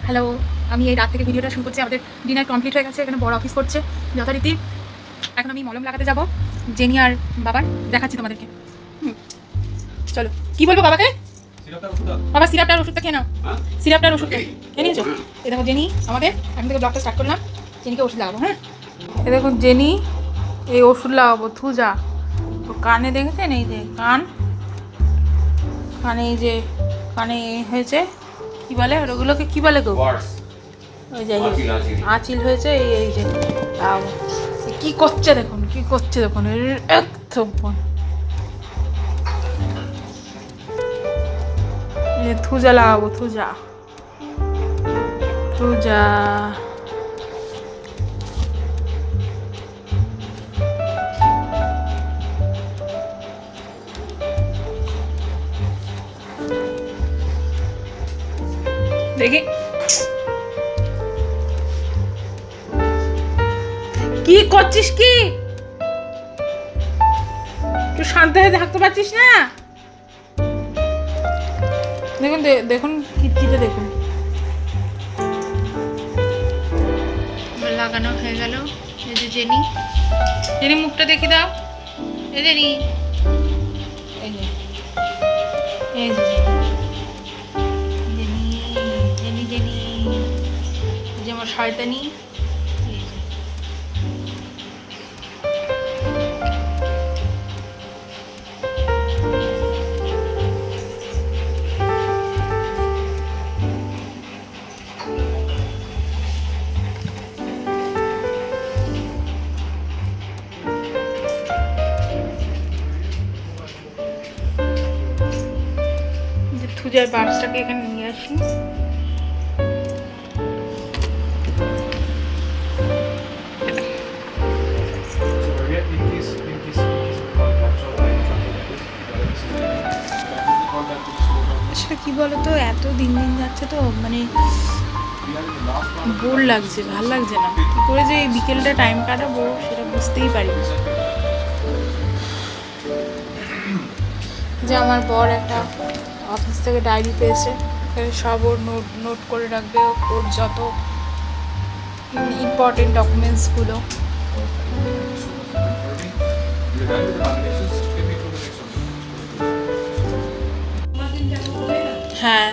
Hello, আমি এই রাত থেকে ভিডিওটা শুরু করছি। আমাদের ডিনার কমপ্লিট হয়ে গেছে। এখানে বড় অফিস করছে যথারীতি। এখন আমি মলম লাগাতে যাব জেনি আর বাবার, দেখাচ্ছি তোমাদেরকে। চলো, কি বলবো বাবাকে? বাবা সিরাপটার ওষুধটা খেয়ে নাও। সিরাপটার ওষুধটা খেয়ে নিয়েছো? এই দেখো জেনি, আমাদের এখন থেকে ব্লগটা স্টার্ট করলাম। জেনিকে ওষুধ লাগাবো। হ্যাঁ, এই দেখুন জেনি, এই ওষুধ লাগাবো থুজা। তো কানে দেখেছেন, এই যে কানে, এই যে কানে হয়েছে, কি বলে ওগুলোকে, কি বলে গো? ওই যে আঁচিল হয়েছে, এই যে কি করছে দেখুন, কি করছে দেখুন, একদম থুজা লাগাবো, থুজা থুজা। দেখি কি করছিস, কি তুই শান্ত হয়ে থাকতে পারছিস না? দেখুন দেখুন কিটকিটে দেখুন, লাগানো হয়ে গেল। এই যে জেনি, জেনি মুখটা দেখি দাও। এই জেনি, এই যে এই যে জেনি, জেনি জেনি, এই যে আমার শয়তানি। থুজার বাক্সটাকে এখানে নিয়ে আসি। আসলে কি বলতো, এত দিন দিন যাচ্ছে তো, মানে বোর লাগছে, ভাল লাগছে না। কি করে যে এই বিকেলটা টাইম কাটাবো সেটা বুঝতেই পারি না। যে আমার বর একটা অফিস থেকে ডায়েরি পেয়েছে, সব ওর নোট করে রাখবে, ওর যত ইম্পর্টেন্ট ডকুমেন্টসগুলো। হ্যাঁ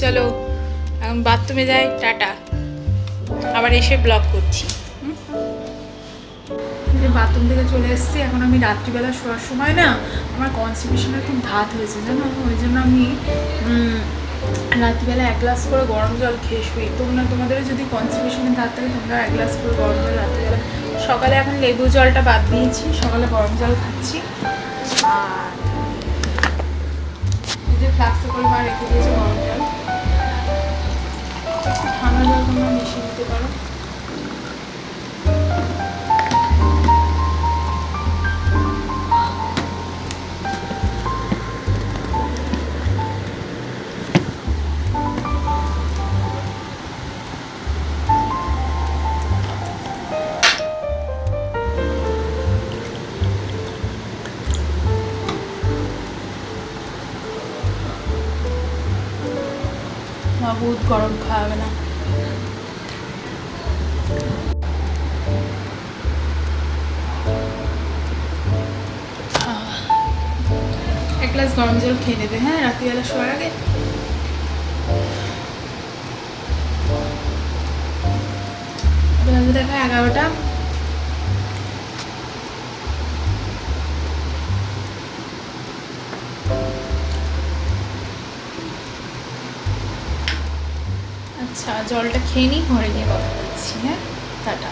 চলো, এখন বাথরুমে যাই, টাটা। আবার এসে ব্লগ করছি। বাথরুম থেকে চলে এসেছি। এখন আমি রাত্রিবেলা শোয়ার সময় না, আমার কনস্টিপেশনের খুব ধাত হয়েছে জানো, ওই জন্য আমি রাত্রিবেলা 1 গ্লাস করে গরম জল খেয়ে শুই। তোমাদেরও যদি কনস্টিপেশনের ধাত থাকে, তোমরা 1 গ্লাস করে গরম জল রাত্রিবেলা। সকালে এখন লেবু জলটা বাদ দিয়েছি, সকালে গরম জল খাচ্ছি। আর এই যে ফ্লাক্সে করে মা রেখে দিয়েছে গরম জল, ঠান্ডা জল তোমরা মিশিয়ে দিতে পারো। বহুত গরম, খাওয়াবে না। 1 গ্লাস গরম জল খেয়ে নেবে, হ্যাঁ, রাত্রিবেলা শোয়ার আগে। দেখা 11টা। আচ্ছা, জলটা খেয়ে নিই, ঘরে গিয়ে কথা বলছি। হ্যাঁ, টাটা।